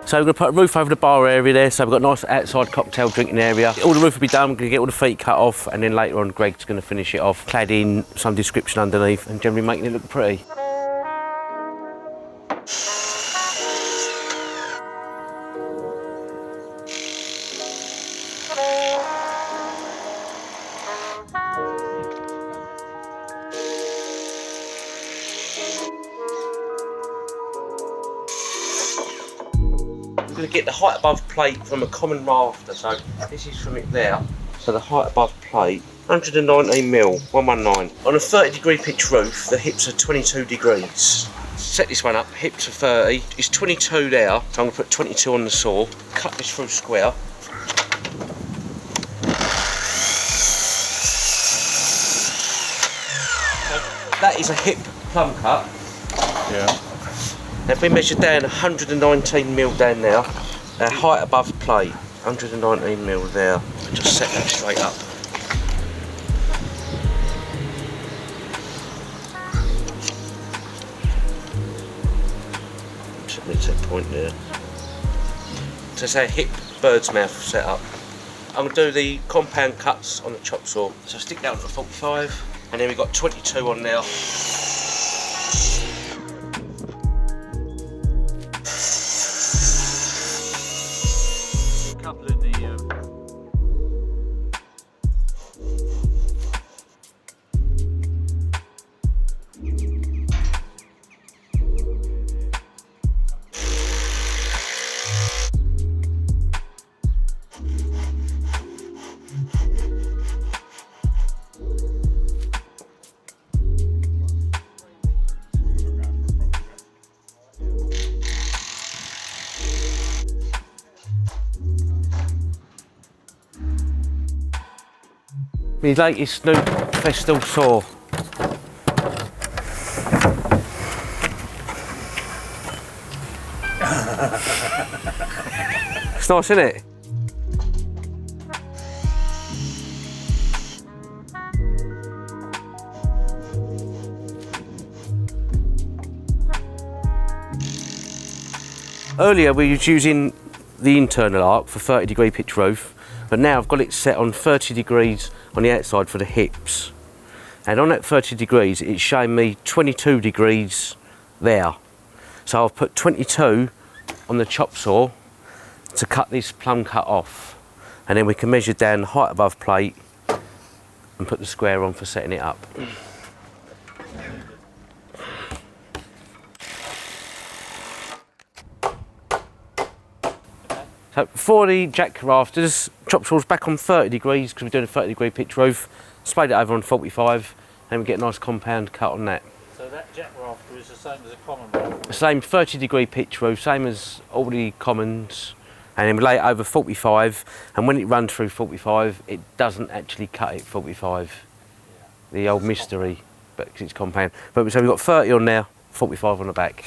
So we're going to put a roof over the bar area there, so we've got a nice outside cocktail drinking area. All the roof will be done, we're going to get all the feet cut off, and then later on Greg's going to finish it off, cladding, some description underneath, and generally making it look pretty. I'm going to get the height above plate from a common rafter, so this is from it there. So the height above plate, 119mm, 119. On a 30-degree pitch roof, the hips are 22 degrees. Set this one up, hips are 30, it's 22 there, so I'm going to put 22 on the saw, cut this through square. So that is a hip plumb cut. Yeah. Now if we measure down 119mm down there, our height above plate, 119mm there, just set that straight up. Set me to that point there. So it's our hip bird's mouth set up. I'm going to do the compound cuts on the chop saw. So stick that on for 45, and then we've got 22 on there. My latest new Festool saw. It's nice, isn't it? Earlier we was using the internal arc for 30-degree pitch roof, but now I've got it set on 30 degrees on the outside for the hips. And on that 30 degrees, it's showing me 22 degrees there. So I've put 22 on the chop saw to cut this plumb cut off. And then we can measure down the height above plate and put the square on for setting it up. So for the jack rafters, chop saw's back on 30 degrees because we're doing a 30-degree pitch roof. Spade it over on 45, and we get a nice compound cut on that. So that jack rafter is the same as a common rafter? Same 30-degree pitch roof, same as all the commons, and then we lay it over 45, and when it runs through 45, it doesn't actually cut it 45. Yeah. The old mystery, but because it's compound. But so we've got 30 on there, 45 on the back.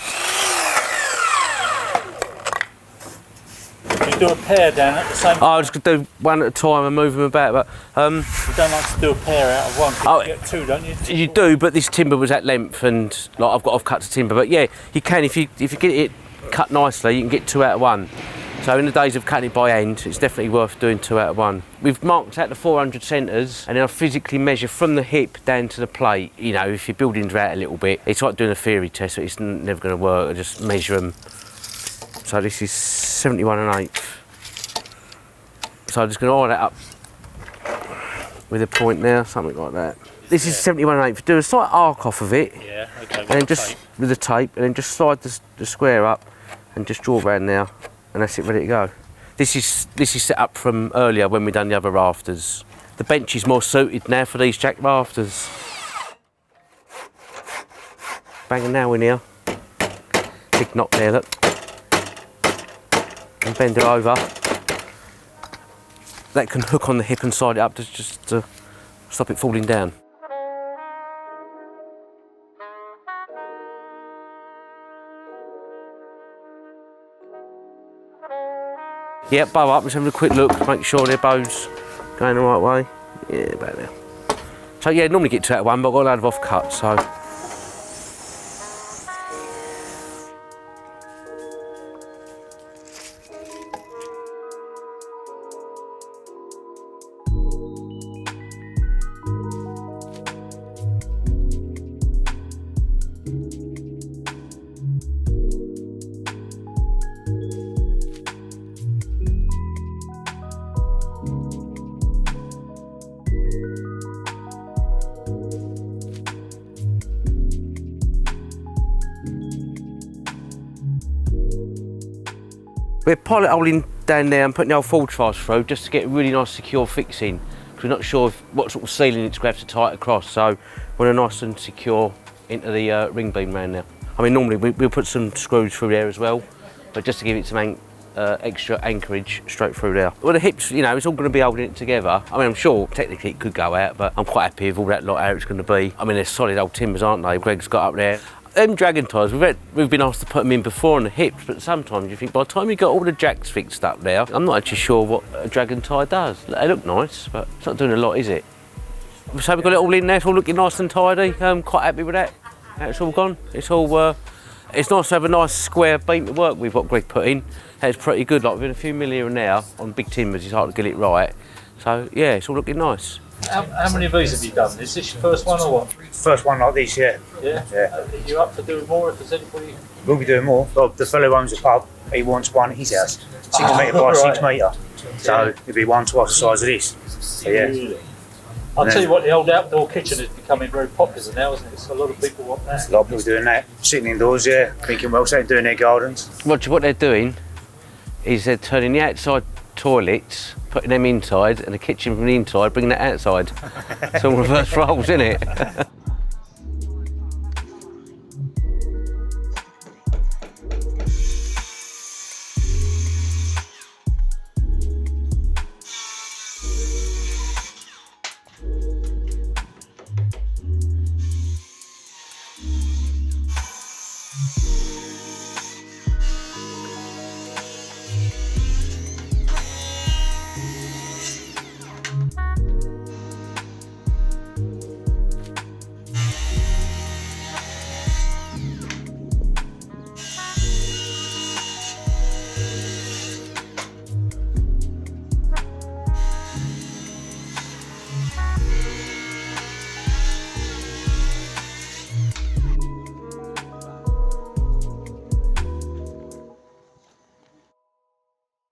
Do a pair down at the same time? I was going to do one at a time and move them about, but you don't like to do a pair out of one, because you get two, don't you? You do, but this timber was at length, and like I've got off-cut to timber. But yeah, you can if you get it cut nicely, you can get two out of one. So in the days of cutting it by hand, it's definitely worth doing two out of one. We've marked out the 400 centres, and then I physically measure from the hip down to the plate. You know, if your building's out a little bit, it's like doing a theory test, but it's never going to work. I just measure them. So this is 71 1/8. So I'm just going to eye that up with a point now, something like that. This is 71 1/8. Do a slight arc off of it. Yeah, okay. And then just with the tape, and then just slide the square up, and just draw around now, and that's it, ready to go. This is set up from earlier when we done the other rafters. The bench is more suited now for these jack rafters. Bang a nail in here. Big knot there, look. And bend it over. That can hook on the hip and side it up just to stop it falling down. Yeah, bow up, just having a quick look, make sure their bow's going the right way. Yeah, about there. So yeah, normally get two out of one, but I've got a load of off cut, so. We're pilot holing down there and putting the old forge fast through just to get a really nice secure fixing. Because we're not sure what sort of sealing it's going to have to tie it across. So we're nice and secure into the ring beam round now. I mean, normally we'll put some screws through there as well, but just to give it some extra anchorage straight through there. Well, the hips, you know, it's all going to be holding it together. I mean, I'm sure technically it could go out, but I'm quite happy with all that lot how it's going to be. I mean, they're solid old timbers, aren't they? Greg's got up there. Them dragon ties, we've been asked to put them in before on the hips, but sometimes you think by the time you got all the jacks fixed up there, I'm not actually sure what a dragon tie does. They look nice, but it's not doing a lot, is it? So we've got it all in there, it's all looking nice and tidy. I'm quite happy with that. How it's all gone. It's all. It's nice to have a nice square beam to work with. What Greg put in, that's pretty good. Like within a few mil here and there on big timbers, it's hard to get it right. So yeah, it's all looking nice. How many of these have you done? Is this your first one or what? First one like this, yeah. Yeah? Are you up for doing more if there's anybody? We'll be doing more. Well, the fellow owns a pub, he wants one at his house. 6 metre by 6 metre. So it'll be one twice the size of this. So yeah. Really? I'll tell you what, the old outdoor kitchen is becoming very popular now, isn't it? So a lot of people want that. A lot of people doing that. Sitting indoors, yeah. Thinking well, so doing their gardens. What they're doing is they're turning the outside toilets, putting them inside, and the kitchen from the inside, bringing that outside. It's all reverse roles, isn't it?